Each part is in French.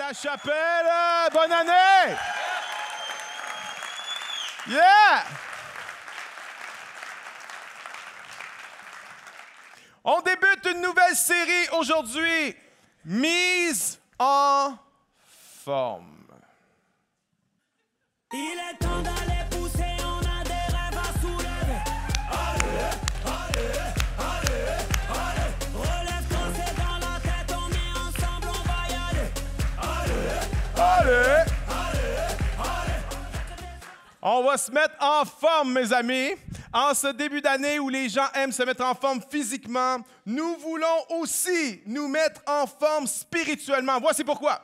la chapelle! Bonne année! Yeah! On débute une nouvelle série aujourd'hui, Mise en forme. Il est temps d'aller pousser, on a des rêves à soulever. Allez, allez, allez, allez. Relève-toi, c'est dans la tête, on est ensemble, on va y aller. Allez, Allez! allez, allez. On va se mettre en forme, mes amis. En ce début d'année où les gens aiment se mettre en forme physiquement, nous voulons aussi nous mettre en forme spirituellement. Voici pourquoi.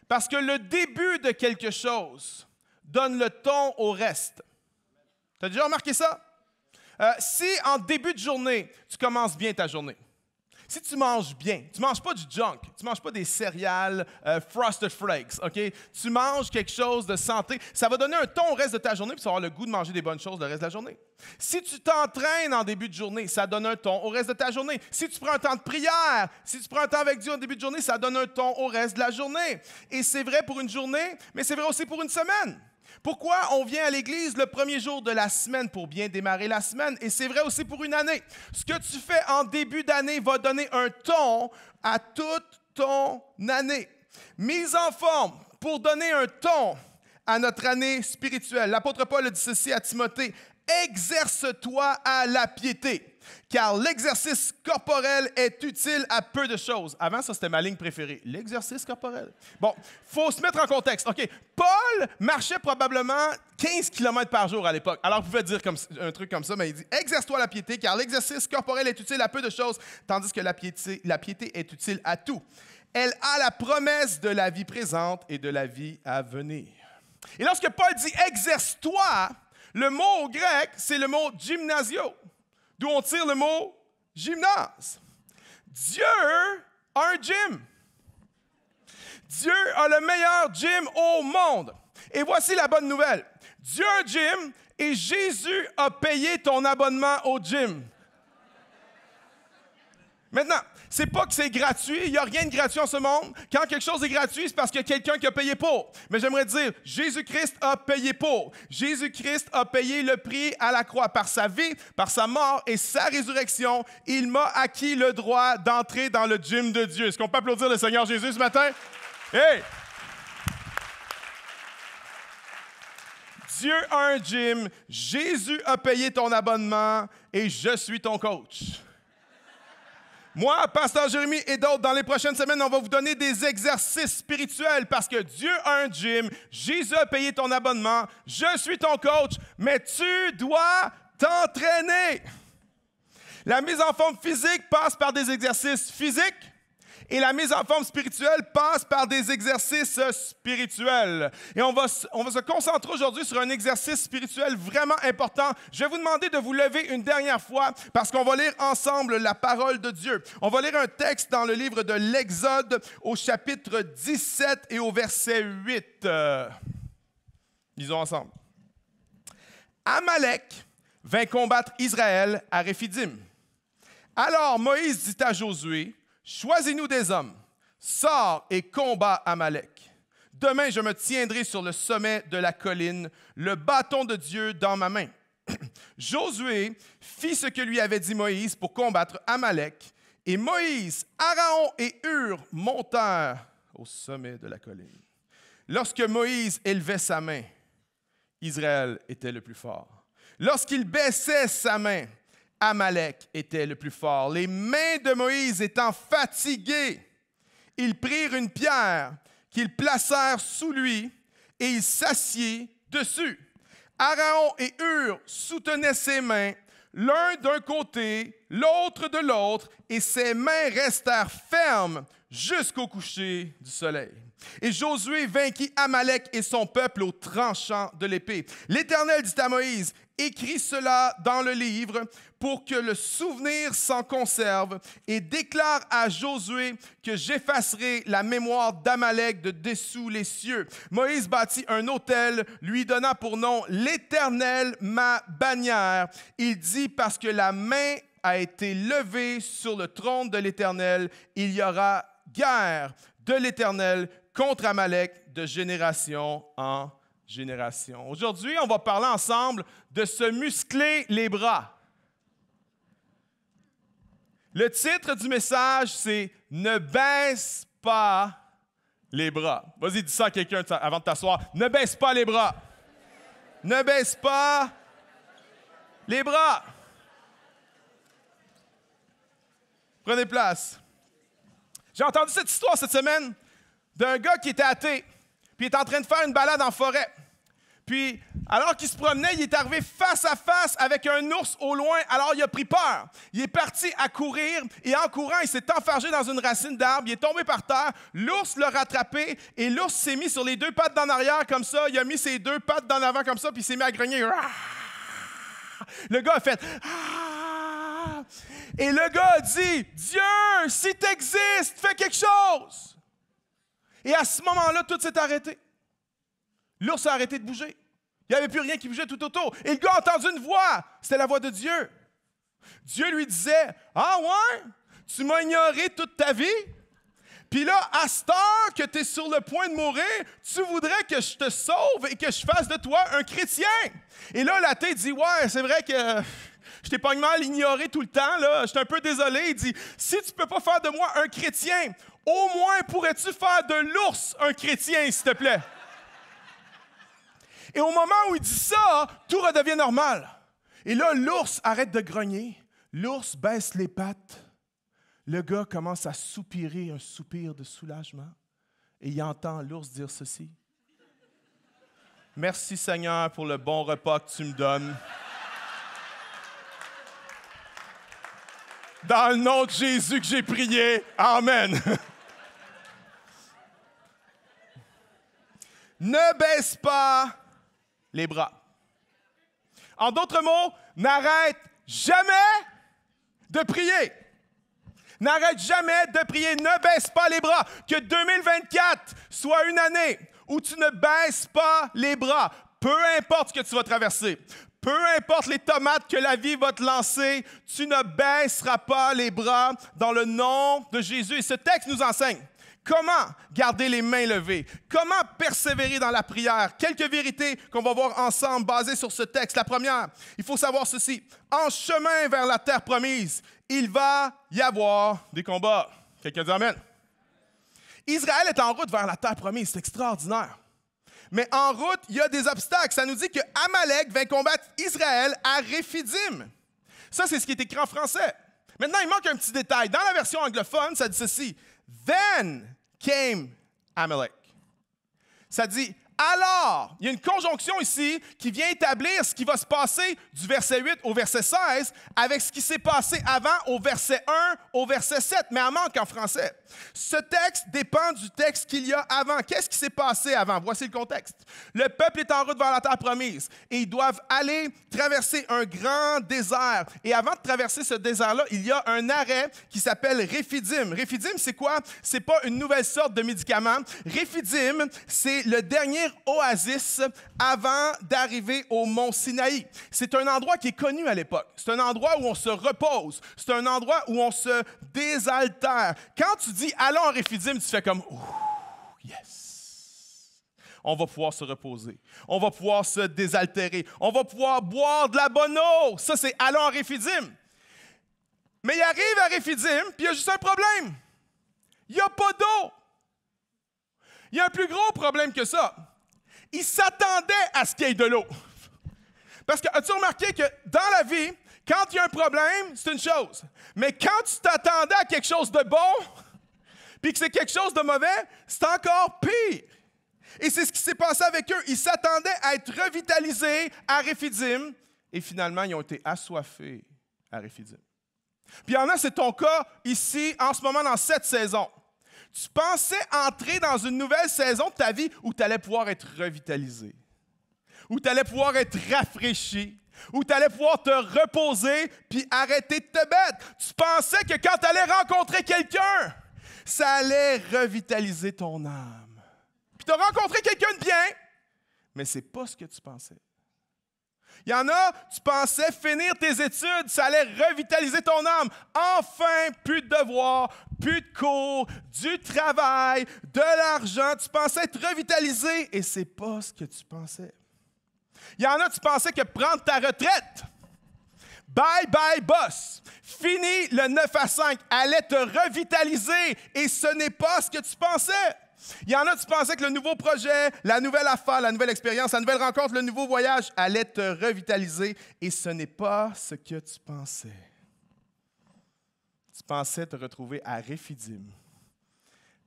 Parce que le début de quelque chose donne le ton au reste. Tu as déjà remarqué ça? Si en début de journée, tu commences bien ta journée, si tu manges bien, tu ne manges pas du junk, tu ne manges pas des céréales Frosted Flakes, OK? Tu manges quelque chose de santé, ça va donner un ton au reste de ta journée puis tu vas avoir le goût de manger des bonnes choses le reste de la journée. Si tu t'entraînes en début de journée, ça donne un ton au reste de ta journée. Si tu prends un temps de prière, si tu prends un temps avec Dieu en début de journée, ça donne un ton au reste de la journée. Et c'est vrai pour une journée, mais c'est vrai aussi pour une semaine. Pourquoi on vient à l'Église le premier jour de la semaine pour bien démarrer la semaine? Et c'est vrai aussi pour une année. Ce que tu fais en début d'année va donner un ton à toute ton année. Mise en forme pour donner un ton à notre année spirituelle. L'apôtre Paul a dit ceci à Timothée. Exerce-toi à la piété, car l'exercice corporel est utile à peu de choses. Avant, ça, c'était ma ligne préférée. L'exercice corporel. Bon, il faut se mettre en contexte. OK, Paul marchait probablement 15 km par jour à l'époque. Alors, vous pouvez dire un truc comme ça, mais il dit « Exerce-toi à la piété, car l'exercice corporel est utile à peu de choses, tandis que la piété est utile à tout. Elle a la promesse de la vie présente et de la vie à venir. » Et lorsque Paul dit « Exerce-toi », le mot au grec, c'est le mot gymnasio, d'où on tire le mot gymnase. Dieu a un gym. Dieu a le meilleur gym au monde. Et voici la bonne nouvelle. Dieu a un gym et Jésus a payé ton abonnement au gym. Maintenant, c'est pas que c'est gratuit, il n'y a rien de gratuit en ce monde. Quand quelque chose est gratuit, c'est parce qu'il y a quelqu'un qui a payé pour. Mais j'aimerais dire, Jésus-Christ a payé pour. Jésus-Christ a payé le prix à la croix. Par sa vie, par sa mort et sa résurrection, il m'a acquis le droit d'entrer dans le gym de Dieu. Est-ce qu'on peut applaudir le Seigneur Jésus ce matin? Hey! Dieu a un gym, Jésus a payé ton abonnement et je suis ton coach. Moi, Pasteur Jérémy et d'autres, dans les prochaines semaines, on va vous donner des exercices spirituels parce que Dieu a un gym, Jésus a payé ton abonnement, je suis ton coach, mais tu dois t'entraîner. La mise en forme physique passe par des exercices physiques et la mise en forme spirituelle passe par des exercices spirituels. Et on va se concentrer aujourd'hui sur un exercice spirituel vraiment important. Je vais vous demander de vous lever une dernière fois parce qu'on va lire ensemble la parole de Dieu. On va lire un texte dans le livre de l'Exode au chapitre 17 et au verset 8. Lisons ensemble. Amalek vint combattre Israël à Réphidim. Alors Moïse dit à Josué, « Choisis-nous des hommes, sors et combat Amalek. Demain, je me tiendrai sur le sommet de la colline, le bâton de Dieu dans ma main. » Josué fit ce que lui avait dit Moïse pour combattre Amalek, et Moïse, Aaron et Hur montèrent au sommet de la colline. Lorsque Moïse élevait sa main, Israël était le plus fort. Lorsqu'il baissait sa main, Amalek était le plus fort. Les mains de Moïse étant fatiguées, ils prirent une pierre qu'ils placèrent sous lui et il s'assied dessus. Aaron et Hur soutenaient ses mains, l'un d'un côté, l'autre de l'autre, et ses mains restèrent fermes jusqu'au coucher du soleil. Et Josué vainquit Amalek et son peuple au tranchant de l'épée. L'Éternel dit à Moïse, « Écris cela dans le livre pour que le souvenir s'en conserve et déclare à Josué que j'effacerai la mémoire d'Amalek de dessous les cieux. » Moïse bâtit un autel, lui donna pour nom l'Éternel ma bannière. Il dit, parce que la main a été levée sur le trône de l'Éternel, il y aura guerre de l'Éternel contre Amalek de génération en génération. Aujourd'hui, on va parler ensemble de se muscler les bras. Le titre du message, c'est « Ne baisse pas les bras ». Vas-y, dis ça à quelqu'un avant de t'asseoir. Ne baisse pas les bras. Ne baisse pas les bras. Prenez place. J'ai entendu cette histoire cette semaine d'un gars qui était athée, puis il est en train de faire une balade en forêt. Puis, alors qu'il se promenait, il est arrivé face à face avec un ours au loin, alors il a pris peur. Il est parti à courir, et en courant, il s'est enfargé dans une racine d'arbre, il est tombé par terre, l'ours l'a rattrapé, et l'ours s'est mis sur les deux pattes d'en arrière comme ça, il a mis ses deux pattes d'en avant comme ça, puis il s'est mis à grogner. Le gars a fait « Et le gars a dit, « Dieu, si tu existes, fais quelque chose! » Et à ce moment-là, tout s'est arrêté. L'ours a arrêté de bouger. Il n'y avait plus rien qui bougeait tout autour. Et le gars a entendu une voix. C'était la voix de Dieu. Dieu lui disait, « Ah ouais? Tu m'as ignoré toute ta vie? Puis là, à cette heure que tu es sur le point de mourir, tu voudrais que je te sauve et que je fasse de toi un chrétien. » Et là, l'athée dit, « Ouais, c'est vrai que je t'ai pas mal ignoré tout le temps. Là. Je suis un peu désolé. » Il dit, « Si tu ne peux pas faire de moi un chrétien, au moins pourrais-tu faire de l'ours un chrétien, s'il te plaît? » Et au moment où il dit ça, tout redevient normal. Et là, l'ours arrête de grogner. L'ours baisse les pattes. Le gars commence à soupirer un soupir de soulagement. Et il entend l'ours dire ceci. « Merci Seigneur pour le bon repas que tu me donnes. Dans le nom de Jésus que j'ai prié. Amen. » Ne baisse pas les bras. En d'autres mots, n'arrête jamais de prier. N'arrête jamais de prier. Ne baisse pas les bras. Que 2024 soit une année où tu ne baisses pas les bras. Peu importe ce que tu vas traverser. Peu importe les tomates que la vie va te lancer, tu ne baisseras pas les bras dans le nom de Jésus. Et ce texte nous enseigne comment garder les mains levées, comment persévérer dans la prière. Quelques vérités qu'on va voir ensemble basées sur ce texte. La première, il faut savoir ceci. En chemin vers la terre promise, il va y avoir des combats. Quelqu'un dit amen. Israël est en route vers la terre promise. C'est extraordinaire. Mais en route, il y a des obstacles. Ça nous dit que Amalek vint combattre Israël à Réphidim. Ça, c'est ce qui est écrit en français. Maintenant, il manque un petit détail. Dans la version anglophone, ça dit ceci. Then came Amalek. Ça dit alors. Il y a une conjonction ici qui vient établir ce qui va se passer du verset 8 au verset 16 avec ce qui s'est passé avant au verset 1 au verset 7. Mais elle manque en français. Ce texte dépend du texte qu'il y a avant. Qu'est-ce qui s'est passé avant? Voici le contexte. Le peuple est en route vers la terre promise et ils doivent aller traverser un grand désert. Et avant de traverser ce désert-là, il y a un arrêt qui s'appelle Réphidim. Réphidim, c'est quoi? C'est pas une nouvelle sorte de médicament. Réphidim, c'est le dernier oasis avant d'arriver au mont Sinaï. C'est un endroit qui est connu à l'époque. C'est un endroit où on se repose. C'est un endroit où on se désaltère. Quand tu dis « allons en Réphidim », tu fais comme « yes ». On va pouvoir se reposer. On va pouvoir se désaltérer. On va pouvoir boire de la bonne eau. Ça, c'est « allons en Réphidim ». Mais il arrive à Réphidim, puis il y a juste un problème. Il n'y a pas d'eau. Il y a un plus gros problème que ça. Il s'attendait à ce qu'il y ait de l'eau. Parce que, as-tu remarqué que dans la vie, quand il y a un problème, c'est une chose. Mais quand tu t'attendais à quelque chose de bon, puis que c'est quelque chose de mauvais, c'est encore pire. Et c'est ce qui s'est passé avec eux. Ils s'attendaient à être revitalisés à Réphidim, et finalement, ils ont été assoiffés à Réphidim. Puis il y en a, c'est ton cas ici, en ce moment, dans cette saison. Tu pensais entrer dans une nouvelle saison de ta vie où tu allais pouvoir être revitalisé, où tu allais pouvoir être rafraîchi, où tu allais pouvoir te reposer puis arrêter de te battre. Tu pensais que quand tu allais rencontrer quelqu'un, ça allait revitaliser ton âme. Puis tu as rencontré quelqu'un de bien, mais ce n'est pas ce que tu pensais. Il y en a, tu pensais finir tes études, ça allait revitaliser ton âme. Enfin, plus de devoirs, plus de cours, du travail, de l'argent. Tu pensais être revitalisé et c'est pas ce que tu pensais. Il y en a, tu pensais que prendre ta retraite, bye bye boss, fini le 9 à 5, allait te revitaliser et ce n'est pas ce que tu pensais. Il y en a, tu pensais que le nouveau projet, la nouvelle affaire, la nouvelle expérience, la nouvelle rencontre, le nouveau voyage allait te revitaliser et ce n'est pas ce que tu pensais. Tu pensais te retrouver à Réphidim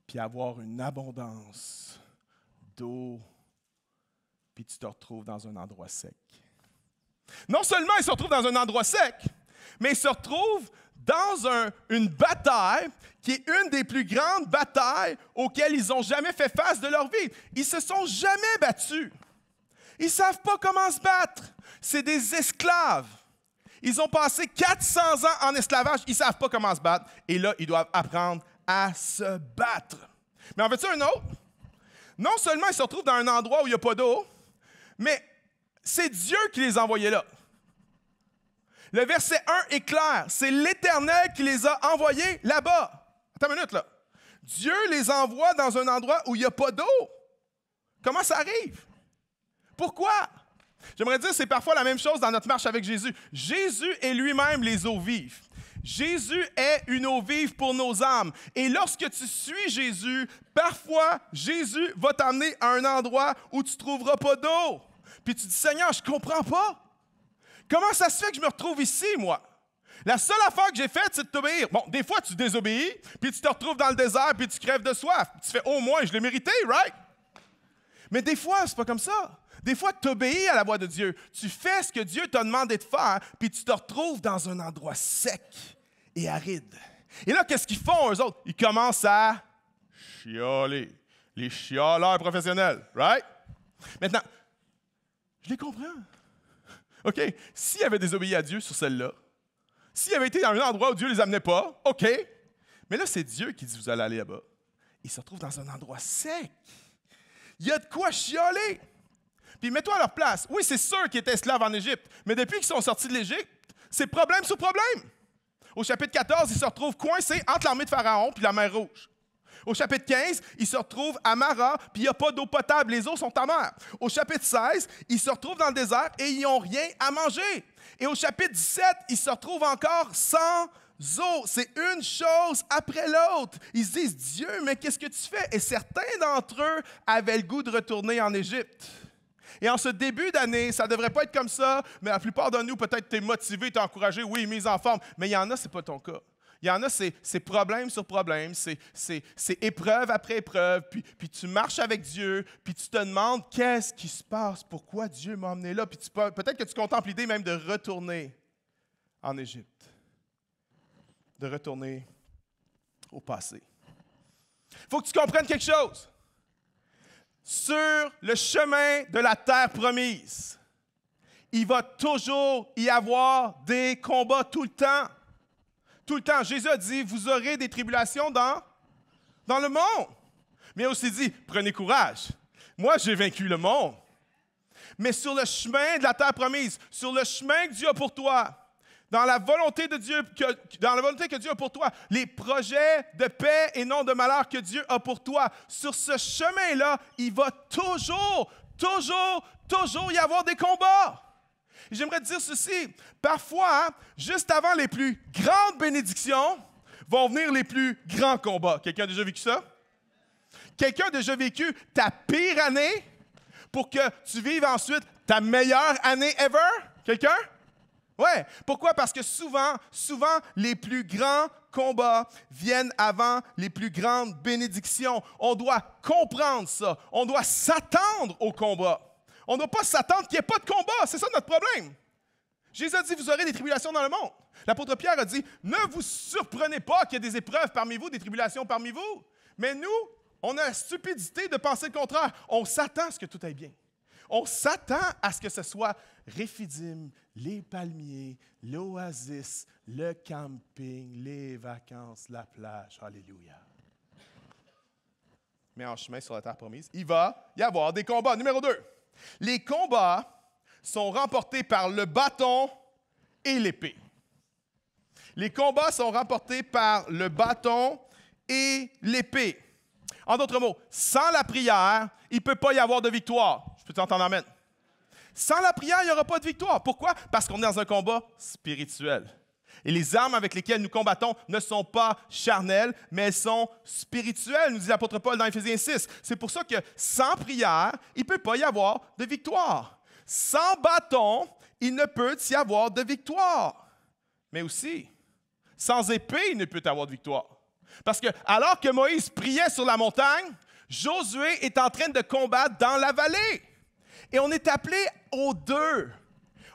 puis avoir une abondance d'eau puis tu te retrouves dans un endroit sec. Non seulement il se retrouve dans un endroit sec, mais il se retrouve dans une bataille qui est une des plus grandes batailles auxquelles ils n'ont jamais fait face de leur vie. Ils ne se sont jamais battus. Ils ne savent pas comment se battre. C'est des esclaves. Ils ont passé 400 ans en esclavage. Ils ne savent pas comment se battre. Et là, ils doivent apprendre à se battre. Mais en veux-tu un autre? Non seulement ils se retrouvent dans un endroit où il n'y a pas d'eau, mais c'est Dieu qui les a envoyés là. Le verset 1 est clair. C'est l'Éternel qui les a envoyés là-bas. Attends une minute, là. Dieu les envoie dans un endroit où il n'y a pas d'eau. Comment ça arrive? Pourquoi? J'aimerais dire que c'est parfois la même chose dans notre marche avec Jésus. Jésus est lui-même les eaux vives. Jésus est une eau vive pour nos âmes. Et lorsque tu suis Jésus, parfois, Jésus va t'amener à un endroit où tu ne trouveras pas d'eau. Puis tu dis, Seigneur, je ne comprends pas. Comment ça se fait que je me retrouve ici, moi? La seule affaire que j'ai faite, c'est de t'obéir. Bon, des fois, tu désobéis, puis tu te retrouves dans le désert, puis tu crèves de soif. Tu fais, au moins, je l'ai mérité, right? Mais des fois, c'est pas comme ça. Des fois, tu obéis à la voix de Dieu. Tu fais ce que Dieu t'a demandé de faire, puis tu te retrouves dans un endroit sec et aride. Et là, qu'est-ce qu'ils font, eux autres? Ils commencent à chialer. Les chialeurs professionnels, right? Maintenant, je les comprends. OK, s'ils avaient désobéi à Dieu sur celle-là, s'ils avaient été dans un endroit où Dieu ne les amenait pas, OK. Mais là, c'est Dieu qui dit, vous allez aller là-bas. Ils se retrouvent dans un endroit sec. Il y a de quoi chialer. Puis mets-toi à leur place. Oui, c'est sûr qu'ils étaient esclaves en Égypte, mais depuis qu'ils sont sortis de l'Égypte, c'est problème sur problème. Au chapitre 14, ils se retrouvent coincés entre l'armée de Pharaon et la mer Rouge. Au chapitre 15, ils se retrouvent à Mara, puis il n'y a pas d'eau potable, les eaux sont amères. Au chapitre 16, ils se retrouvent dans le désert et ils n'ont rien à manger. Et au chapitre 17, ils se retrouvent encore sans eau. C'est une chose après l'autre. Ils se disent, Dieu, mais qu'est-ce que tu fais? Et certains d'entre eux avaient le goût de retourner en Égypte. Et en ce début d'année, ça ne devrait pas être comme ça, mais la plupart de nous, peut-être, tu es motivé, tu es encouragé, oui, mise en forme. Mais il y en a, ce n'est pas ton cas. Il y en a, c'est problème sur problème, c'est épreuve après épreuve, puis tu marches avec Dieu, puis tu te demandes qu'est-ce qui se passe, pourquoi Dieu m'a emmené là, puis peut-être que tu contemples l'idée même de retourner en Égypte, de retourner au passé. Il faut que tu comprennes quelque chose. Sur le chemin de la terre promise, il va toujours y avoir des combats tout le temps. Tout le temps. Jésus a dit, vous aurez des tribulations dans le monde. Mais il a aussi dit, prenez courage. Moi, j'ai vaincu le monde. Mais sur le chemin de la terre promise, sur le chemin que Dieu a pour toi, dans la volonté de Dieu, dans la volonté que Dieu a pour toi, les projets de paix et non de malheur que Dieu a pour toi, sur ce chemin-là, il va toujours y avoir des combats. J'aimerais te dire ceci, parfois, juste avant les plus grandes bénédictions, vont venir les plus grands combats. Quelqu'un a déjà vécu ça? Quelqu'un a déjà vécu ta pire année pour que tu vives ensuite ta meilleure année ever? Quelqu'un? Ouais. Pourquoi? Parce que souvent, les plus grands combats viennent avant les plus grandes bénédictions. On doit comprendre ça. On doit s'attendre au combat. On ne doit pas s'attendre qu'il n'y ait pas de combat. C'est ça notre problème. Jésus a dit, vous aurez des tribulations dans le monde. L'apôtre Pierre a dit, ne vous surprenez pas qu'il y ait des épreuves parmi vous, des tribulations parmi vous. Mais nous, on a la stupidité de penser le contraire. On s'attend à ce que tout aille bien. On s'attend à ce que ce soit Réphidim, les palmiers, l'oasis, le camping, les vacances, la plage. Alléluia. Mais en chemin sur la terre promise, il va y avoir des combats. Numéro 2. Les combats sont remportés par le bâton et l'épée. Les combats sont remportés par le bâton et l'épée. En d'autres mots, sans la prière, il ne peut pas y avoir de victoire. Je peux t'entendre amen. Sans la prière, il n'y aura pas de victoire. Pourquoi? Parce qu'on est dans un combat spirituel. Et les armes avec lesquelles nous combattons ne sont pas charnelles, mais elles sont spirituelles, nous dit l'apôtre Paul dans Éphésiens 6. C'est pour ça que sans prière, il ne peut pas y avoir de victoire. Sans bâton, il ne peut y avoir de victoire. Mais aussi, sans épée, il ne peut y avoir de victoire. Parce que alors que Moïse priait sur la montagne, Josué est en train de combattre dans la vallée. Et on est appelé aux deux.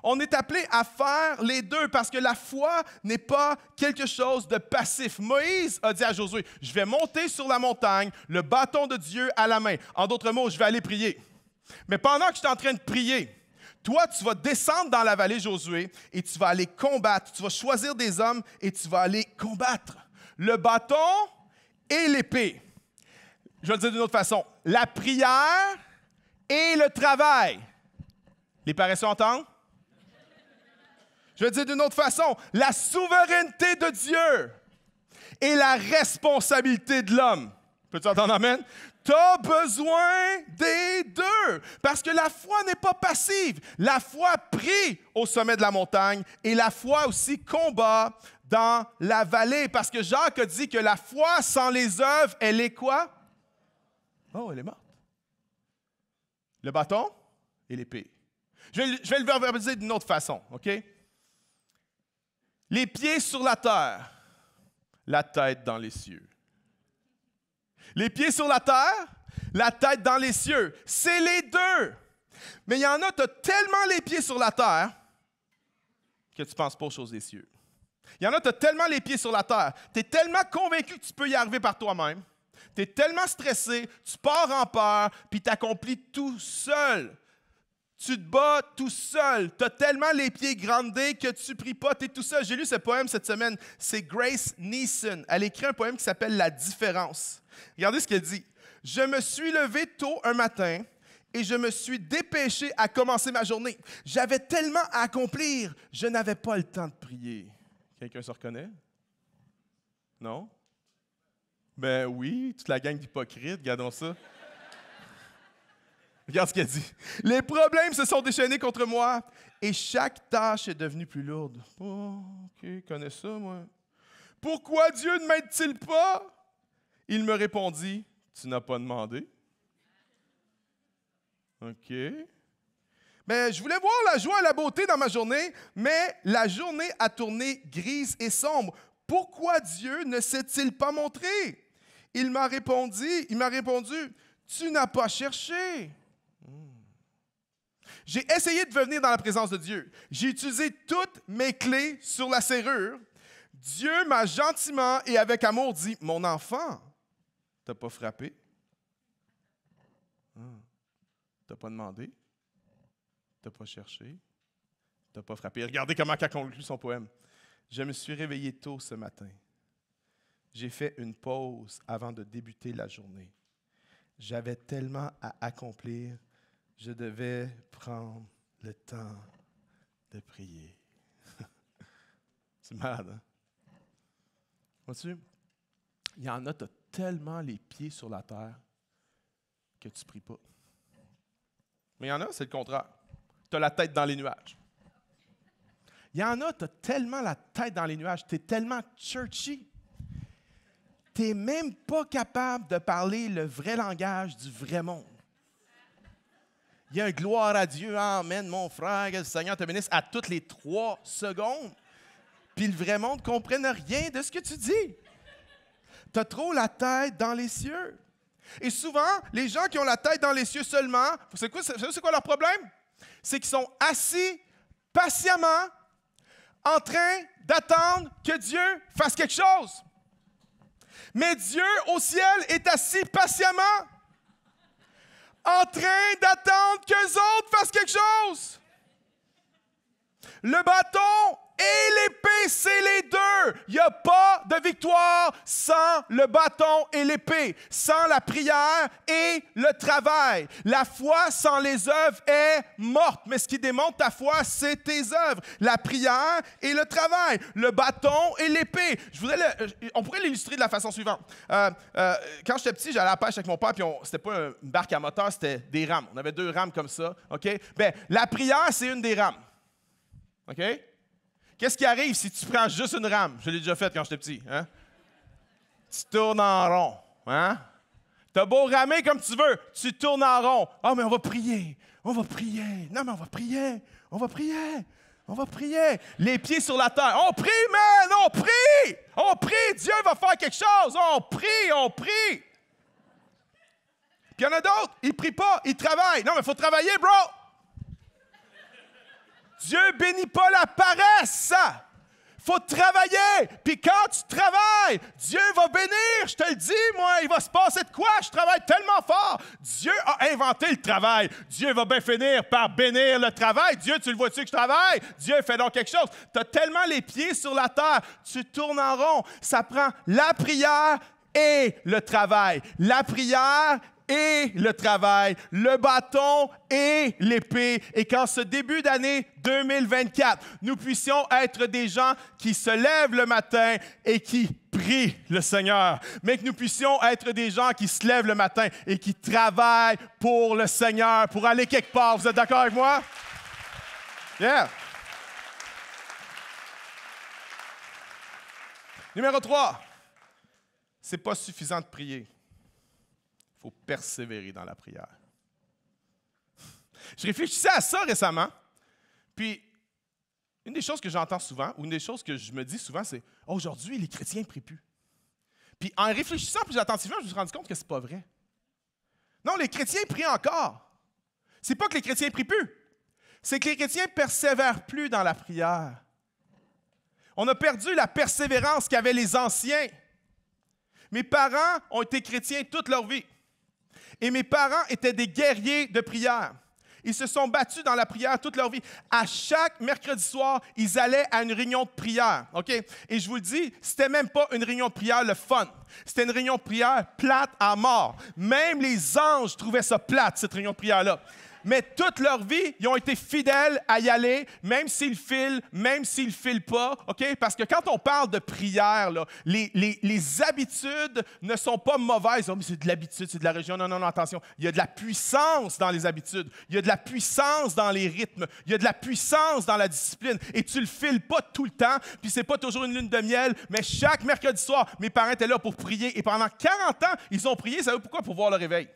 On est appelé à faire les deux parce que la foi n'est pas quelque chose de passif. Moïse a dit à Josué, je vais monter sur la montagne, le bâton de Dieu à la main. En d'autres mots, je vais aller prier. Mais pendant que je suis en train de prier, toi, tu vas descendre dans la vallée, Josué, et tu vas aller combattre. Tu vas choisir des hommes et tu vas aller combattre. Le bâton et l'épée. Je vais le dire d'une autre façon. La prière et le travail. Les paresseux entendent? Je vais le dire d'une autre façon. La souveraineté de Dieu et la responsabilité de l'homme. Peux-tu entendre amen? Tu as besoin des deux. Parce que la foi n'est pas passive. La foi prie au sommet de la montagne et la foi aussi combat dans la vallée. Parce que Jacques a dit que la foi sans les œuvres, elle est quoi? Oh, elle est morte. Le bâton et l'épée. Je vais le verbaliser d'une autre façon, OK? Les pieds sur la terre, la tête dans les cieux. Les pieds sur la terre, la tête dans les cieux. C'est les deux. Mais il y en a, tu as tellement les pieds sur la terre que tu ne penses pas aux choses des cieux. Il y en a, tu as tellement les pieds sur la terre. Tu es tellement convaincu que tu peux y arriver par toi-même. Tu es tellement stressé, tu pars en peur, puis tu accomplis tout seul. Tu te bats tout seul. Tu as tellement les pieds grandés que tu ne pries pas, tu es tout seul. J'ai lu ce poème cette semaine. C'est Grace Neeson. Elle écrit un poème qui s'appelle « La différence ». Regardez ce qu'elle dit. « Je me suis levé tôt un matin et je me suis dépêché à commencer ma journée. J'avais tellement à accomplir, je n'avais pas le temps de prier. » Quelqu'un se reconnaît? Non? Ben oui, toute la gang d'hypocrites, regardons ça. Regarde ce qu'elle dit. « Les problèmes se sont déchaînés contre moi et chaque tâche est devenue plus lourde. » Oh, OK, je connais ça, moi. « Pourquoi Dieu ne m'aide-t-il pas? » Il me répondit, « Tu n'as pas demandé. » OK. « Mais je voulais voir la joie et la beauté dans ma journée, mais la journée a tourné grise et sombre. Pourquoi Dieu ne s'est-il pas montré? » Il m'a répondu, « Tu n'as pas cherché. » J'ai essayé de venir dans la présence de Dieu. J'ai utilisé toutes mes clés sur la serrure. Dieu m'a gentiment et avec amour dit, « Mon enfant, t'as pas frappé? T'as pas demandé? T'as pas cherché? T'as pas frappé? » Regardez comment il a conclu son poème. « Je me suis réveillé tôt ce matin. J'ai fait une pause avant de débuter la journée. J'avais tellement à accomplir. Je devais prendre le temps de prier. » C'est malade, hein? Vois-tu? Il y en a, tu as tellement les pieds sur la terre que tu ne pries pas. Mais il y en a, c'est le contraire. Tu as la tête dans les nuages. Il y en a, tu as tellement la tête dans les nuages, tu es tellement churchy. Tu n'es même pas capable de parler le vrai langage du vrai monde. Il y a un gloire à Dieu, amen, mon frère, que le Seigneur te bénisse à toutes les 3 secondes. Puis le vrai monde ne comprenne rien de ce que tu dis. Tu as trop la tête dans les cieux. Et souvent, les gens qui ont la tête dans les cieux seulement, c'est quoi leur problème? C'est qu'ils sont assis patiemment en train d'attendre que Dieu fasse quelque chose. Mais Dieu au ciel est assis patiemment en train d'attendre qu'eux autres fassent quelque chose. Le bâton et l'épée, c'est les deux. Il n'y a pas de victoire sans le bâton et l'épée, sans la prière et le travail. La foi sans les œuvres est morte, mais ce qui démontre ta foi, c'est tes œuvres. La prière et le travail, le bâton et l'épée. On pourrait l'illustrer de la façon suivante. Quand j'étais petit, j'allais à la pêche avec mon père, puis c'était pas une barque à moteur, c'était des rames. On avait 2 rames comme ça, OK? Bien, la prière, c'est une des rames, OK? Qu'est-ce qui arrive si tu prends juste une rame? Je l'ai déjà fait quand j'étais petit, hein? Tu tournes en rond, hein? T'as beau ramer comme tu veux, tu tournes en rond. Ah, mais on va prier, on va prier. Non, mais on va prier, on va prier. On va prier. Les pieds sur la terre. On prie, man! On prie! On prie! Dieu va faire quelque chose! On prie! On prie! Puis il y en a d'autres, ils ne prient pas, ils travaillent. Non, mais il faut travailler, bro! Dieu bénit pas la paresse! Il faut travailler! Puis quand tu travailles, Dieu va bénir! Je te le dis, moi, il va se passer de quoi? Je travaille tellement fort! Dieu a inventé le travail. Dieu va bien finir par bénir le travail. Dieu, tu le vois-tu que je travaille? Dieu fait donc quelque chose. Tu as tellement les pieds sur la terre, tu tournes en rond. Ça prend la prière et le travail. La prière et le travail, le bâton et l'épée. Et qu'en ce début d'année 2024, nous puissions être des gens qui se lèvent le matin et qui prient le Seigneur, mais que nous puissions être des gens qui se lèvent le matin et qui travaillent pour le Seigneur, pour aller quelque part. Vous êtes d'accord avec moi? Yeah! Numéro 3, c'est pas suffisant de prier. Il faut persévérer dans la prière. Je réfléchissais à ça récemment, puis une des choses que j'entends souvent, ou une des choses que je me dis souvent, c'est « Aujourd'hui, les chrétiens ne prient plus. » Puis en réfléchissant plus attentivement, je me suis rendu compte que ce n'est pas vrai. Non, les chrétiens prient encore. C'est pas que les chrétiens ne prient plus, c'est que les chrétiens ne persévèrent plus dans la prière. On a perdu la persévérance qu'avaient les anciens. Mes parents ont été chrétiens toute leur vie. Et mes parents étaient des guerriers de prière. Ils se sont battus dans la prière toute leur vie. À chaque mercredi soir, ils allaient à une réunion de prière. OK? Et je vous le dis, c'était même pas une réunion de prière le fun. C'était une réunion de prière plate à mort. Même les anges trouvaient ça plate, cette réunion de prière-là. Mais toute leur vie, ils ont été fidèles à y aller, même s'ils filent, même s'ils ne filent pas. OK? Parce que quand on parle de prière, là, les habitudes ne sont pas mauvaises. Oh, mais c'est de l'habitude, c'est de la religion. Non, non, non, attention. Il y a de la puissance dans les habitudes. Il y a de la puissance dans les rythmes. Il y a de la puissance dans la discipline. Et tu ne le files pas tout le temps, puis c'est pas toujours une lune de miel, mais chaque mercredi soir, mes parents étaient là pour prier. Et pendant 40 ans, ils ont prié, savez-vous pourquoi? Pour voir le réveil.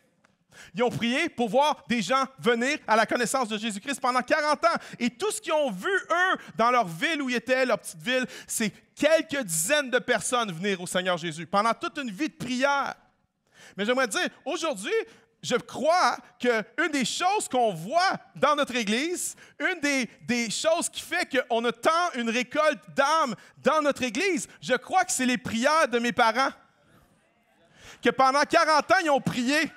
Ils ont prié pour voir des gens venir à la connaissance de Jésus-Christ pendant 40 ans. Et tout ce qu'ils ont vu, eux, dans leur ville où ils étaient, leur petite ville, c'est quelques dizaines de personnes venir au Seigneur Jésus pendant toute une vie de prière. Mais j'aimerais dire, aujourd'hui, je crois qu'une des choses qu'on voit dans notre Église, une des choses qui fait qu'on a tant une récolte d'âmes dans notre Église, je crois que c'est les prières de mes parents. Que pendant 40 ans, ils ont prié.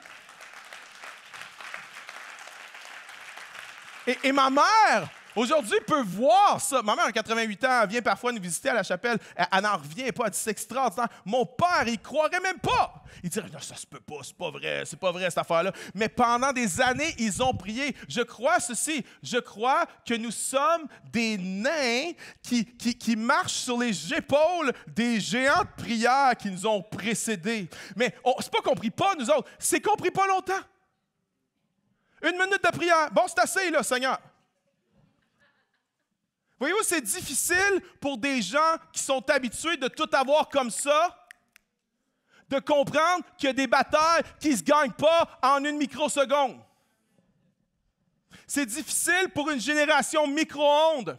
Et ma mère, aujourd'hui, peut voir ça. Ma mère, à 88 ans, elle vient parfois nous visiter à la chapelle. Elle n'en revient pas. Elle dit, c'est extraordinaire. Mon père, il ne croirait même pas. Il dirait, non, ça se peut pas, c'est pas vrai cette affaire-là. Mais pendant des années, ils ont prié. Je crois ceci. Je crois que nous sommes des nains qui marchent sur les épaules des géants de prière qui nous ont précédés. Mais c'est pas qu'on ne prie pas, nous autres. C'est qu'on ne prie pas longtemps. 1 minute de prière. Bon, c'est assez, là, Seigneur. Voyez-vous, c'est difficile pour des gens qui sont habitués de tout avoir comme ça, de comprendre qu'il y a des batailles qui ne se gagnent pas en une microseconde. C'est difficile pour une génération micro-ondes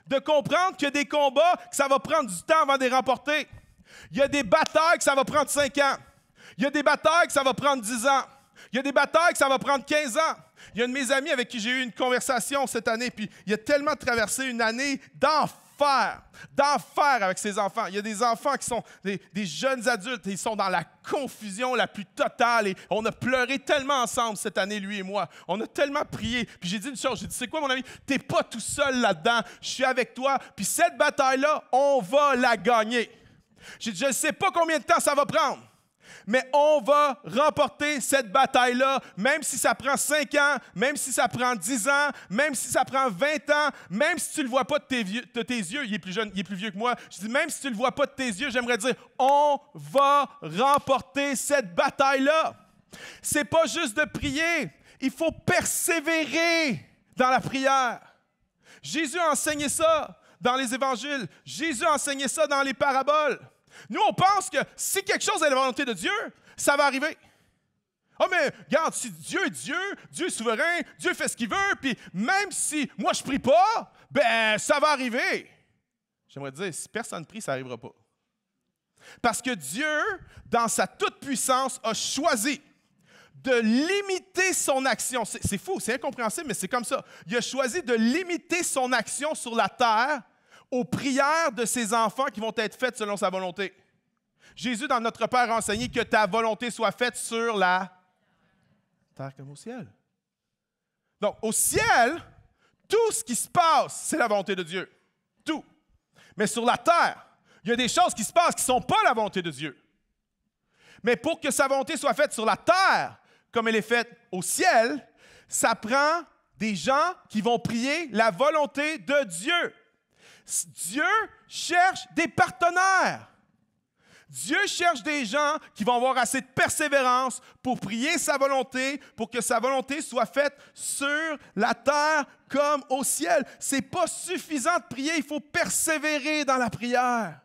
de comprendre qu'il y a des combats que ça va prendre du temps avant de les remporter. Il y a des batailles que ça va prendre 5 ans. Il y a des batailles que ça va prendre 10 ans. Il y a des batailles que ça va prendre 15 ans. Il y a un de mes amis avec qui j'ai eu une conversation cette année, puis il a tellement traversé une année d'enfer d'enfer avec ses enfants. Il y a des enfants qui sont des jeunes adultes et ils sont dans la confusion la plus totale. Et on a pleuré tellement ensemble cette année, lui et moi. On a tellement prié. Puis j'ai dit une chose, j'ai dit, c'est quoi mon ami? T'es pas tout seul là-dedans. Je suis avec toi. Puis cette bataille-là, on va la gagner. J'ai dit, je ne sais pas combien de temps ça va prendre. Mais on va remporter cette bataille-là, même si ça prend 5 ans, même si ça prend 10 ans, même si ça prend 20 ans, même si tu ne le vois pas de tes yeux, il est plus jeune, il est plus vieux que moi. Je dis, même si tu ne le vois pas de tes yeux, j'aimerais dire, on va remporter cette bataille-là. C'est pas juste de prier, il faut persévérer dans la prière. Jésus a enseigné ça dans les évangiles. Jésus a enseigné ça dans les paraboles. Nous, on pense que si quelque chose est la volonté de Dieu, ça va arriver. Ah, mais regarde, si Dieu est Dieu, Dieu est souverain, Dieu fait ce qu'il veut, puis même si moi je prie pas, ben ça va arriver. J'aimerais dire, si personne prie, ça n'arrivera pas. Parce que Dieu, dans sa toute-puissance, a choisi de limiter son action. C'est fou, c'est incompréhensible, mais c'est comme ça. Il a choisi de limiter son action sur la terre aux prières de ses enfants qui vont être faites selon sa volonté. Jésus, dans Notre Père, a enseigné que ta volonté soit faite sur la terre comme au ciel. Donc, au ciel, tout ce qui se passe, c'est la volonté de Dieu. Tout. Mais sur la terre, il y a des choses qui se passent qui ne sont pas la volonté de Dieu. Mais pour que sa volonté soit faite sur la terre, comme elle est faite au ciel, ça prend des gens qui vont prier la volonté de Dieu. Dieu cherche des partenaires. Dieu cherche des gens qui vont avoir assez de persévérance pour prier sa volonté, pour que sa volonté soit faite sur la terre comme au ciel. Ce n'est pas suffisant de prier, il faut persévérer dans la prière.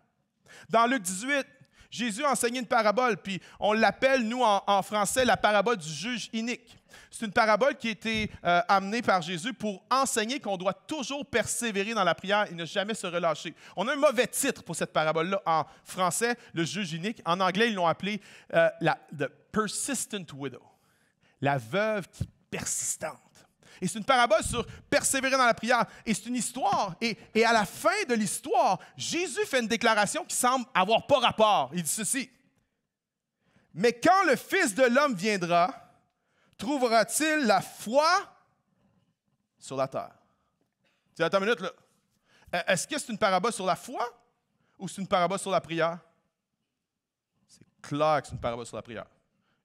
Dans Luc 18, Jésus a enseigné une parabole, puis on l'appelle, nous, en français, la parabole du juge inique. C'est une parabole qui a été amenée par Jésus pour enseigner qu'on doit toujours persévérer dans la prière et ne jamais se relâcher. On a un mauvais titre pour cette parabole-là en français, le juge inique. En anglais, ils l'ont appelé The Persistent Widow, la veuve qui est persistante. Et c'est une parabole sur persévérer dans la prière. Et c'est une histoire. Et à la fin de l'histoire, Jésus fait une déclaration qui semble avoir pas rapport. Il dit ceci. « Mais quand le Fils de l'homme viendra, trouvera-t-il la foi sur la terre? » Tu dis, attends une minute, là. Est-ce que c'est une parabole sur la foi ou c'est une parabole sur la prière? C'est clair que c'est une parabole sur la prière.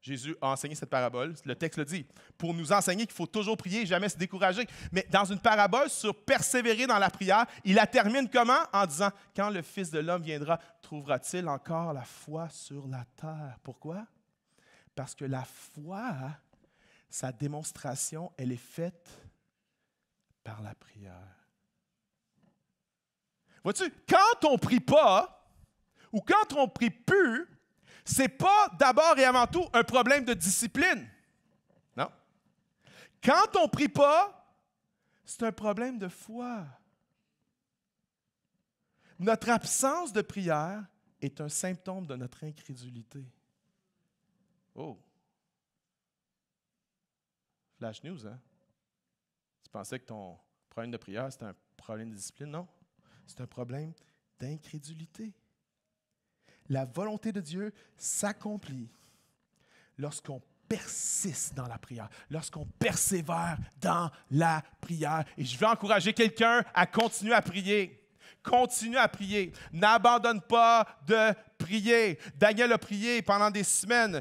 Jésus a enseigné cette parabole, le texte le dit, pour nous enseigner qu'il faut toujours prier, jamais se décourager. Mais dans une parabole sur persévérer dans la prière, il la termine comment? En disant, quand le Fils de l'homme viendra, trouvera-t-il encore la foi sur la terre? Pourquoi? Parce que la foi, sa démonstration, elle est faite par la prière. Vois-tu, quand on ne prie pas, ou quand on ne prie plus, ce n'est pas d'abord et avant tout un problème de discipline. Non. Quand on ne prie pas, c'est un problème de foi. Notre absence de prière est un symptôme de notre incrédulité. Oh! Flash news, hein? Tu pensais que ton problème de prière, c'était un problème de discipline? Non. C'est un problème d'incrédulité. La volonté de Dieu s'accomplit lorsqu'on persiste dans la prière, lorsqu'on persévère dans la prière. Et je veux encourager quelqu'un à continuer à prier. Continue à prier. N'abandonne pas de prier. Daniel a prié pendant des semaines.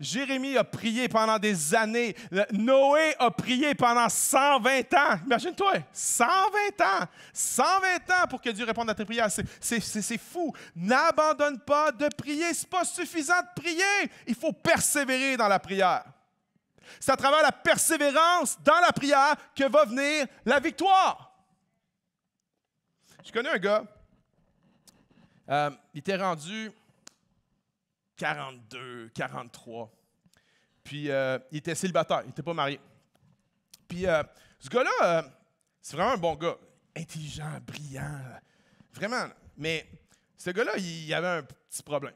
Jérémie a prié pendant des années. Noé a prié pendant 120 ans. Imagine-toi, 120 ans. 120 ans pour que Dieu réponde à tes prières. C'est fou. N'abandonne pas de prier. Ce n'est pas suffisant de prier. Il faut persévérer dans la prière. C'est à travers la persévérance dans la prière que va venir la victoire. Je connais un gars, il était rendu 42, 43, puis il était célibataire, il n'était pas marié. Puis ce gars-là, c'est vraiment un bon gars, intelligent, brillant, vraiment. Mais ce gars-là, il avait un petit problème.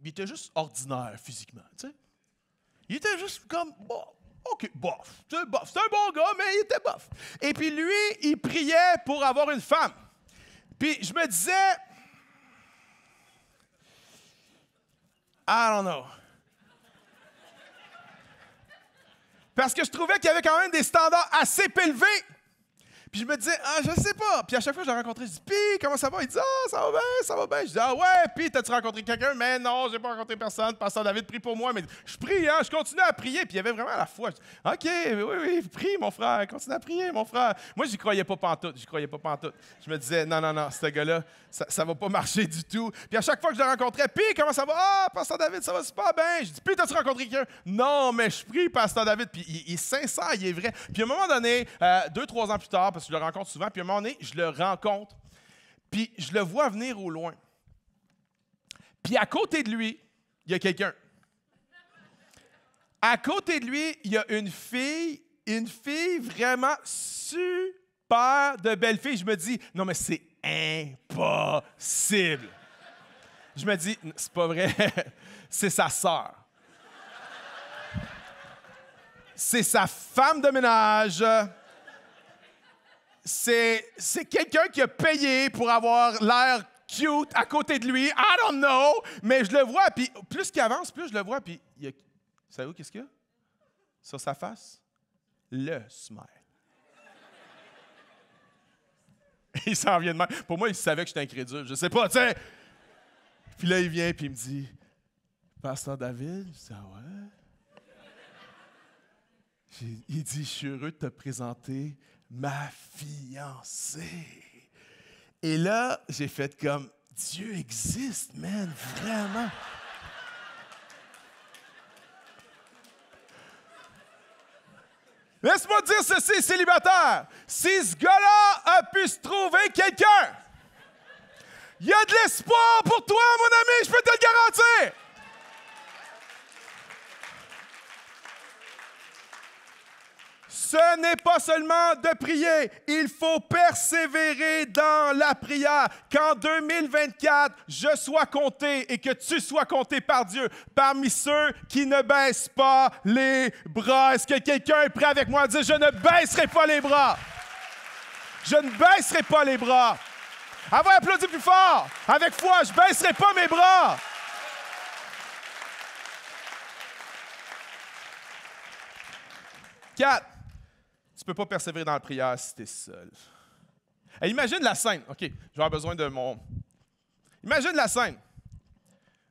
Il était juste ordinaire physiquement, tu sais. Il était juste comme, bon, OK, bof. C'est bof. C'est un bon gars, mais il était bof. Et puis lui, il priait pour avoir une femme. Puis je me disais, I don't know. Parce que je trouvais qu'il y avait quand même des standards assez élevés. Puis je me disais, je sais pas. Puis à chaque fois que je le rencontrais, je dis, puis comment ça va? Il dit, ça va bien, ça va bien. Je dis, ouais, puis t'as-tu rencontré quelqu'un? Mais non, j'ai pas rencontré personne. Pasteur David prie pour moi. Mais je prie, je continue à prier. Puis il y avait vraiment la foi. Je dis, OK, oui, prie, mon frère. Continue à prier, mon frère. Moi, j'y croyais pas pantoute. Je me disais, non, ce gars-là, ça va pas marcher du tout. Puis à chaque fois que je le rencontrais, puis comment ça va? Pasteur David, ça va super bien. Je dis, puis t'as-tu rencontré quelqu'un? Non, mais je prie, Pasteur David. Puis il est sincère, il est vrai. Puis à un moment donné, 2-3 ans plus tard, parce que je le rencontre souvent, puis à un moment donné, je le rencontre, puis je le vois venir au loin. Puis à côté de lui, il y a quelqu'un. À côté de lui, il y a une fille vraiment super de belle fille. Je me dis, non, mais c'est impossible. Je me dis, c'est pas vrai, c'est sa sœur. C'est sa femme de ménage. C'est quelqu'un qui a payé pour avoir l'air cute à côté de lui. I don't know. Mais je le vois, puis plus qu'il avance, plus je le vois, puis il y a... Vous savez qu'est-ce qu'il y a? Sur sa face? Le smile. Il s'en vient de même. Pour moi, il savait que j'étais incrédule. Je sais pas, tu sais. Puis là, il vient, puis il me dit, Pasteur David? Je dis, ouais. Il dit, je suis heureux de te présenter ma fiancée. Et là, j'ai fait comme, Dieu existe, man, vraiment. Laisse-moi dire ceci, célibataire. Si ce gars-là a pu se trouver quelqu'un, il y a de l'espoir pour toi, mon ami, je peux te le garantir. Ce n'est pas seulement de prier, il faut persévérer dans la prière. Qu'en 2024, je sois compté et que tu sois compté par Dieu parmi ceux qui ne baissent pas les bras. Est-ce que quelqu'un est prêt avec moi à dire « Je ne baisserai pas les bras ». Je ne baisserai pas les bras. Avant, applaudis plus fort. Avec foi, je ne baisserai pas mes bras. Quatre. Tu ne peux pas persévérer dans la prière si tu es seul. Et imagine la scène. OK, je vais avoir besoin de mon... Imagine la scène.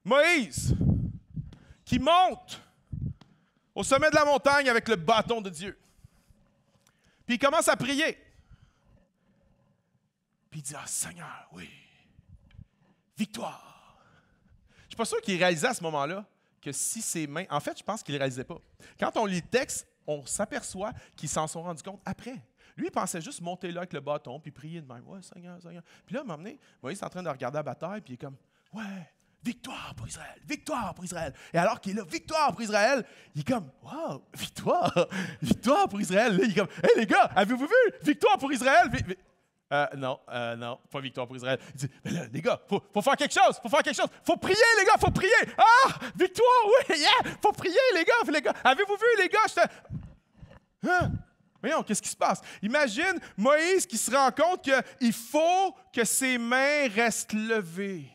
Moïse, qui monte au sommet de la montagne avec le bâton de Dieu. Puis il commence à prier. Puis il dit, Seigneur, oui, victoire. Je ne suis pas sûr qu'il réalisait à ce moment-là que si ses mains... En fait, je pense qu'il ne réalisait pas. Quand on lit le texte, on s'aperçoit qu'ils s'en sont rendus compte après. Lui, il pensait juste monter là avec le bâton, puis prier de même. Ouais, Seigneur, Seigneur. Puis là, à un moment donné, Moïse est en train de regarder la bataille, puis il est comme, ouais, victoire pour Israël, victoire pour Israël. Et alors qu'il est là, victoire pour Israël, il est comme, wow, victoire pour Israël. Là, il est comme, hey les gars, avez-vous vu, victoire pour Israël? Non, pas victoire pour Israël. Il dit, mais là, les gars, faut faire quelque chose, faut prier, les gars, faut prier. Victoire, oui, yeah, faut prier, les gars. Avez-vous vu, les gars, Voyons, qu'est-ce qui se passe? Imagine Moïse qui se rend compte qu'il faut que ses mains restent levées.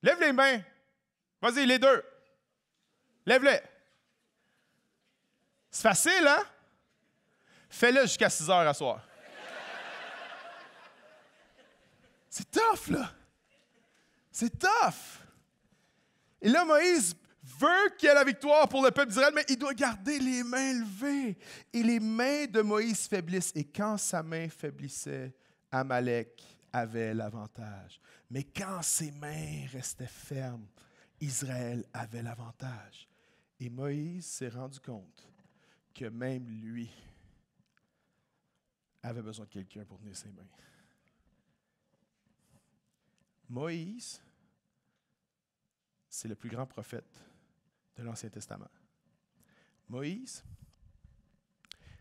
Lève les mains. Vas-y, les deux. Lève-les. C'est facile, hein? Fais-le jusqu'à 6 heures à soir. C'est tough, là. C'est tough. Et là, Moïse veut qu'il y ait la victoire pour le peuple d'Israël, mais il doit garder les mains levées. Et les mains de Moïse faiblissent. Et quand sa main faiblissait, Amalek avait l'avantage. Mais quand ses mains restaient fermes, Israël avait l'avantage. Et Moïse s'est rendu compte que même lui avait besoin de quelqu'un pour tenir ses mains. Moïse, c'est le plus grand prophète de l'Ancien Testament. Moïse,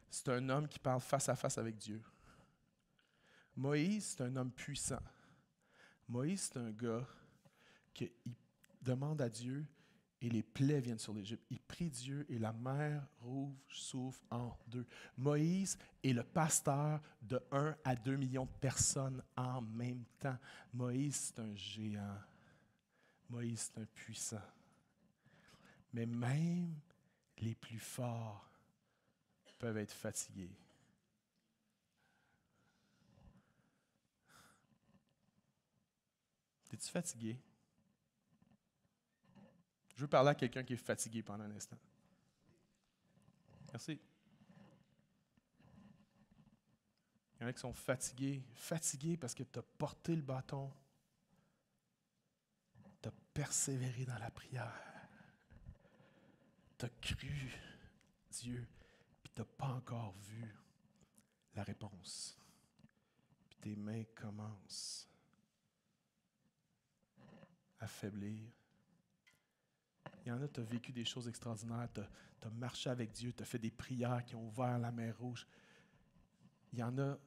c'est un homme qui parle face à face avec Dieu. Moïse, c'est un homme puissant. Moïse, c'est un gars qui demande à Dieu et les plaies viennent sur l'Égypte. Il prie Dieu et la mer rouge s'ouvre en deux. Moïse est le pasteur de 1 à 2 millions de personnes en même temps. Moïse, c'est un géant. Moïse, c'est un puissant. Mais même les plus forts peuvent être fatigués. Es-tu fatigué? Je veux parler à quelqu'un qui est fatigué pendant un instant. Merci. Il y en a qui sont fatigués. Fatigués parce que tu as porté le bâton. Tu as persévéré dans la prière. Tu as cru Dieu, puis tu n'as pas encore vu la réponse. Puis tes mains commencent à faiblir. Il y en a, tu as vécu des choses extraordinaires, tu as marché avec Dieu, tu as fait des prières qui ont ouvert la mer rouge. Il y en a,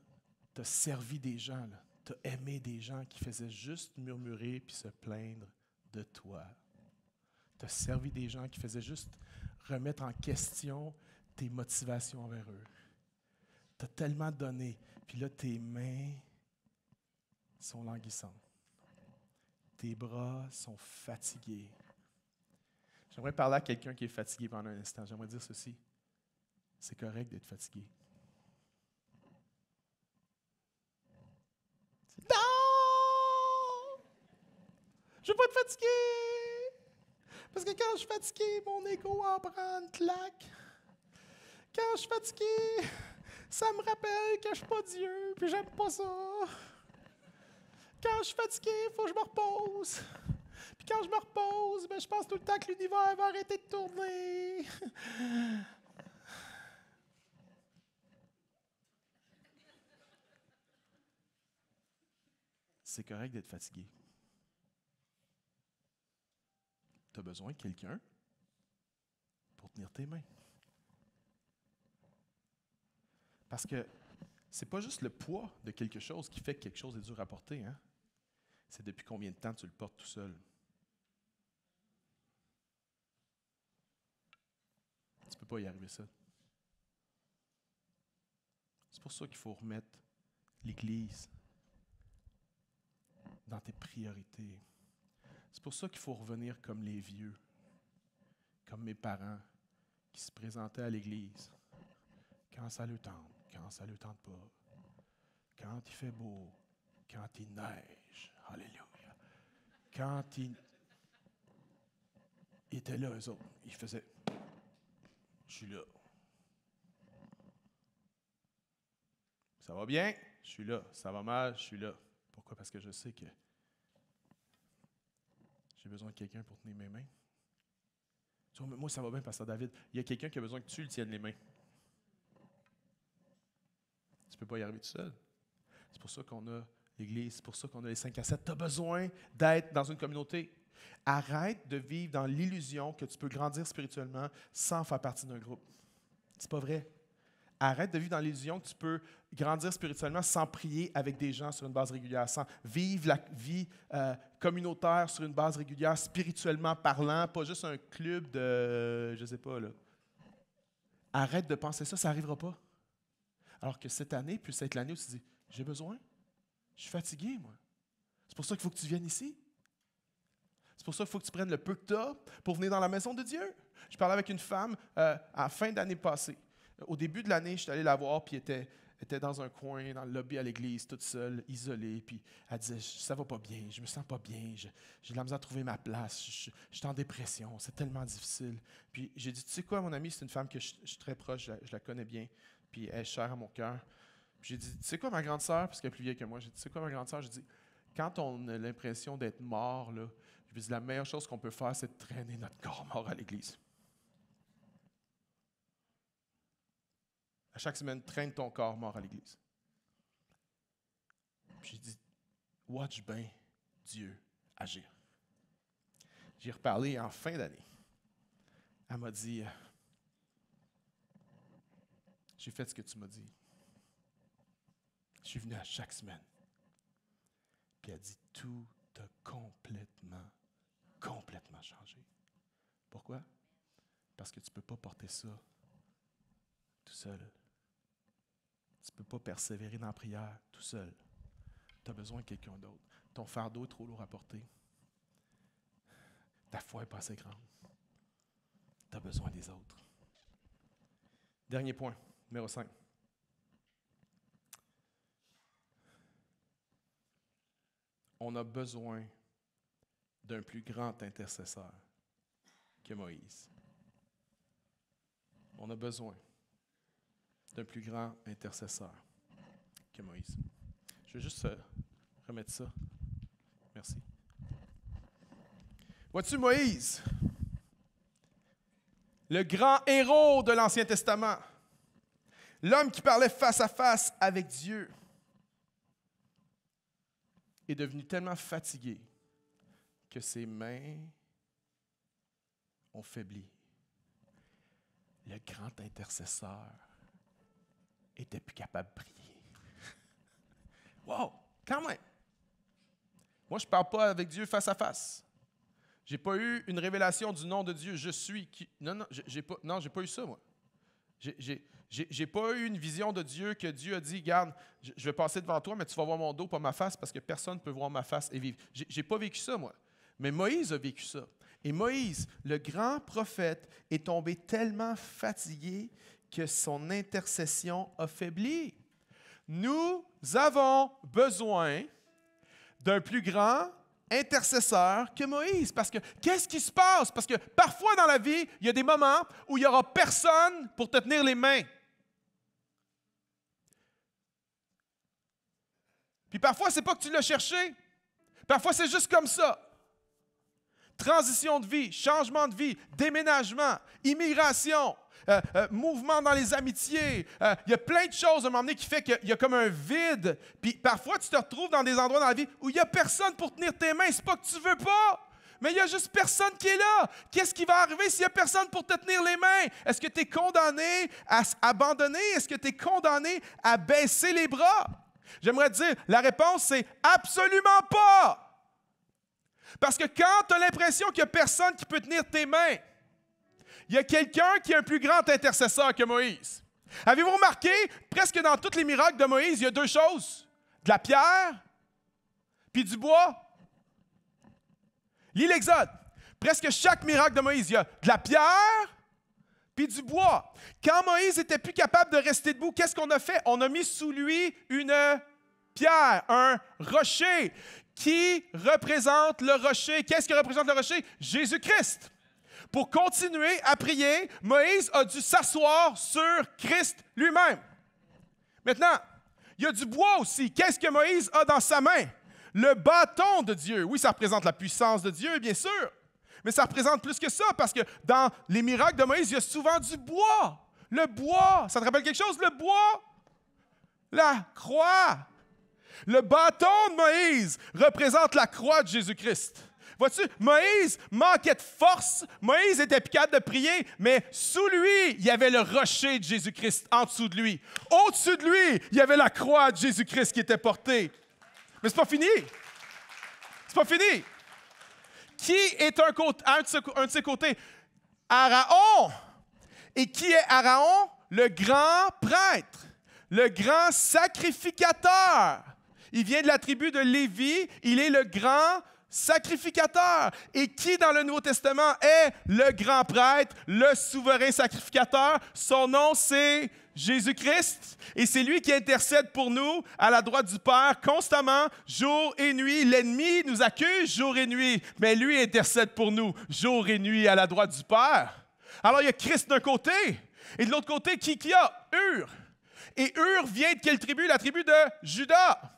tu as servi des gens, tu as aimé des gens qui faisaient juste murmurer puis se plaindre de toi. Tu as servi des gens qui faisaient juste remettre en question tes motivations envers eux. Tu as tellement donné, puis là, tes mains sont languissantes. Tes bras sont fatigués. J'aimerais parler à quelqu'un qui est fatigué pendant un instant. J'aimerais dire ceci. C'est correct d'être fatigué. Non! Je ne veux pas être fatigué! Parce que quand je suis fatigué, mon ego en prend une claque. Quand je suis fatigué, ça me rappelle que je ne suis pas Dieu, puis j'aime pas ça. Quand je suis fatigué, il faut que je me repose. Puis quand je me repose, ben, je pense tout le temps que l'univers va arrêter de tourner. C'est correct d'être fatigué. Tu as besoin de quelqu'un pour tenir tes mains. Parce que c'est pas juste le poids de quelque chose qui fait que quelque chose est dur à porter, hein? C'est depuis combien de temps tu le portes tout seul. Tu ne peux pas y arriver seul. C'est pour ça qu'il faut remettre l'Église dans tes priorités. C'est pour ça qu'il faut revenir comme les vieux, comme mes parents qui se présentaient à l'Église quand ça le tente, quand ça le tente pas, quand il fait beau, quand il neige. Alléluia. Quand ils étaient là, eux autres, ils faisaient « Je suis là. Ça va bien? Je suis là. Ça va mal? Je suis là. » Pourquoi? Parce que je sais que j'ai besoin de quelqu'un pour tenir mes mains. Tu vois, moi, ça va bien, Pasteur David. Il y a quelqu'un qui a besoin que tu lui tiennes les mains. Tu ne peux pas y arriver tout seul. C'est pour ça qu'on a l'Église, c'est pour ça qu'on a les 5 à 7. Tu as besoin d'être dans une communauté. Arrête de vivre dans l'illusion que tu peux grandir spirituellement sans faire partie d'un groupe. C'est pas vrai. Arrête de vivre dans l'illusion que tu peux grandir spirituellement sans prier avec des gens sur une base régulière, sans vivre la vie communautaire sur une base régulière, spirituellement parlant, pas juste un club de, je sais pas, là. Arrête de penser ça, ça n'arrivera pas. Alors que cette année puisse être l'année où tu te dis, j'ai besoin, je suis fatigué, moi. C'est pour ça qu'il faut que tu viennes ici. C'est pour ça qu'il faut que tu prennes le peu que tu as pour venir dans la maison de Dieu. Je parlais avec une femme à la fin d'année passée. Au début de l'année, je suis allé la voir, puis elle était dans un coin, dans le lobby à l'église, toute seule, isolée. Puis elle disait, ça va pas bien, je me sens pas bien, j'ai de la misère à trouver ma place, je suis en dépression, c'est tellement difficile. Puis j'ai dit, tu sais quoi, mon amie, c'est une femme que je suis très proche, je la connais bien, puis elle est chère à mon cœur. Puis j'ai dit, tu sais quoi, ma grande sœur, parce qu'elle est plus vieille que moi, j'ai dit, tu sais quoi, ma grande sœur, j'ai dit, quand on a l'impression d'être mort, là, je lui ai dit, la meilleure chose qu'on peut faire, c'est de traîner notre corps mort à l'église. À chaque semaine, traîne ton corps mort à l'église. Puis j'ai dit, watch bien Dieu agir. J'ai reparlé en fin d'année. Elle m'a dit, j'ai fait ce que tu m'as dit. Je suis venu à chaque semaine. Puis elle dit, tout a complètement changé. Pourquoi? Parce que tu ne peux pas porter ça tout seul. Tu ne peux pas persévérer dans la prière tout seul. Tu as besoin de quelqu'un d'autre. Ton fardeau est trop lourd à porter. Ta foi n'est pas assez grande. Tu as besoin des autres. Dernier point, numéro 5. On a besoin d'un plus grand intercesseur que Moïse. On a besoin d'un plus grand intercesseur que Moïse. Je vais juste remettre ça. Merci. Vois-tu Moïse, le grand héros de l'Ancien Testament, l'homme qui parlait face à face avec Dieu, est devenu tellement fatigué que ses mains ont faibli. Le grand intercesseur était plus capable de prier. Wow! Quand même! Moi, je ne parle pas avec Dieu face à face. Je n'ai pas eu une révélation du nom de Dieu. Je suis qui? Non, j'ai pas eu ça, moi. J'ai pas eu une vision de Dieu que Dieu a dit, regarde, je vais passer devant toi, mais tu vas voir mon dos, pas ma face, parce que personne ne peut voir ma face et vivre. J'ai pas vécu ça, moi. Mais Moïse a vécu ça. Et Moïse, le grand prophète, est tombé tellement fatigué que son intercession a faibli. Nous avons besoin d'un plus grand intercesseur que Moïse. Parce que qu'est-ce qui se passe? Parce que parfois dans la vie, il y a des moments où il n'y aura personne pour te tenir les mains. Puis parfois, ce n'est pas que tu l'as cherché. Parfois, c'est juste comme ça. Transition de vie, changement de vie, déménagement, immigration, mouvement dans les amitiés. Il y a plein de choses à un moment donné qui fait qu'il y a comme un vide. Puis parfois, tu te retrouves dans des endroits dans la vie où il n'y a personne pour tenir tes mains. C'est pas que tu veux pas, mais il n'y a juste personne qui est là. Qu'est-ce qui va arriver s'il n'y a personne pour te tenir les mains? Est-ce que tu es condamné à abandonner? Est-ce que tu es condamné à baisser les bras? J'aimerais te dire, la réponse, c'est absolument pas. Parce que quand tu as l'impression qu'il n'y a personne qui peut tenir tes mains, il y a quelqu'un qui est un plus grand intercesseur que Moïse. Avez-vous remarqué, presque dans tous les miracles de Moïse, il y a deux choses. De la pierre, puis du bois. Lis l'Exode. Presque chaque miracle de Moïse, il y a de la pierre, puis du bois. Quand Moïse n'était plus capable de rester debout, qu'est-ce qu'on a fait? On a mis sous lui une pierre, un rocher. Qui représente le rocher? Qu'est-ce qui représente le rocher? Jésus-Christ. Pour continuer à prier, Moïse a dû s'asseoir sur Christ lui-même. Maintenant, il y a du bois aussi. Qu'est-ce que Moïse a dans sa main? Le bâton de Dieu. Oui, ça représente la puissance de Dieu, bien sûr. Mais ça représente plus que ça, parce que dans les miracles de Moïse, il y a souvent du bois. Le bois, ça te rappelle quelque chose? Le bois? La croix. Le bâton de Moïse représente la croix de Jésus-Christ. Vois-tu, Moïse manquait de force, Moïse était plus capable de prier, mais sous lui, il y avait le rocher de Jésus-Christ en dessous de lui. Au-dessus de lui, il y avait la croix de Jésus-Christ qui était portée. Mais c'est pas fini. C'est pas fini. Qui est un de ses côtés? Aaron. Et qui est Aaron? Le grand prêtre, le grand sacrificateur. Il vient de la tribu de Lévi, il est le grand sacrificateur. Et qui dans le Nouveau Testament est le grand prêtre, le souverain sacrificateur? Son nom, c'est Jésus-Christ. Et c'est lui qui intercède pour nous à la droite du Père constamment, jour et nuit. L'ennemi nous accuse jour et nuit, mais lui intercède pour nous jour et nuit à la droite du Père. Alors il y a Christ d'un côté, et de l'autre côté, qui y a? Hur. Et Hur vient de quelle tribu? La tribu de Juda.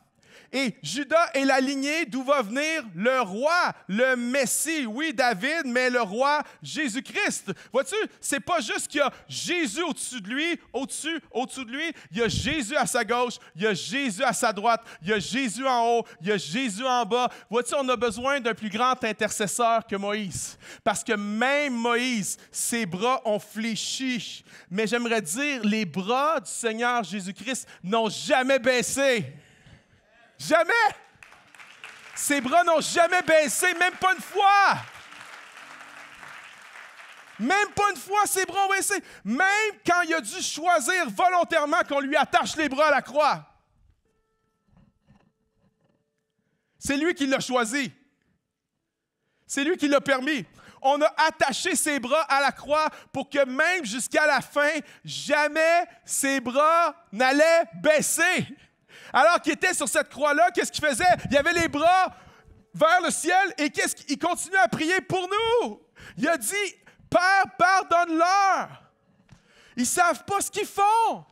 Et Juda est la lignée d'où va venir le roi, le Messie. Oui, David, mais le roi Jésus-Christ. Vois-tu, c'est pas juste qu'il y a Jésus au-dessus de lui, au-dessus de lui. Il y a Jésus à sa gauche, il y a Jésus à sa droite, il y a Jésus en haut, il y a Jésus en bas. Vois-tu, on a besoin d'un plus grand intercesseur que Moïse. Parce que même Moïse, ses bras ont fléchi. Mais j'aimerais dire, les bras du Seigneur Jésus-Christ n'ont jamais baissé. Jamais! Ses bras n'ont jamais baissé, même pas une fois! Même pas une fois, ses bras ont baissé. Même quand il a dû choisir volontairement qu'on lui attache les bras à la croix. C'est lui qui l'a choisi. C'est lui qui l'a permis. On a attaché ses bras à la croix pour que même jusqu'à la fin, jamais ses bras n'allaient baisser. Alors qu'il était sur cette croix-là, qu'est-ce qu'il faisait? Il avait les bras vers le ciel et qu'est-ce qu'il continuait à prier pour nous? Il a dit, Père, pardonne-leur. Ils ne savent pas ce qu'ils font.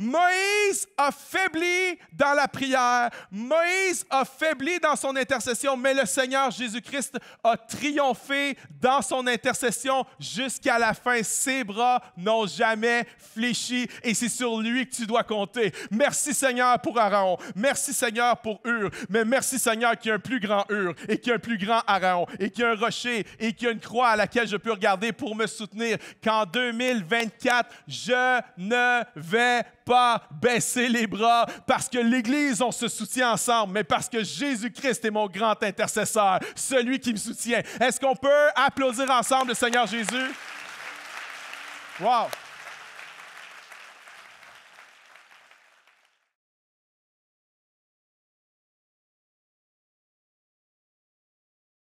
Moïse a faibli dans la prière. Moïse a faibli dans son intercession, mais le Seigneur Jésus-Christ a triomphé dans son intercession jusqu'à la fin. Ses bras n'ont jamais fléchi et c'est sur lui que tu dois compter. Merci Seigneur pour Aaron. Merci Seigneur pour Hur. Mais merci Seigneur qu'il y a un plus grand Hur et qu'il y a un plus grand Aaron et qu'il y a un rocher et qu'il y a une croix à laquelle je peux regarder pour me soutenir qu'en 2024, je ne vais pas baisser les bras parce que l'Église, on se soutient ensemble, mais parce que Jésus-Christ est mon grand intercesseur, celui qui me soutient. Est-ce qu'on peut applaudir ensemble le Seigneur Jésus? Wow!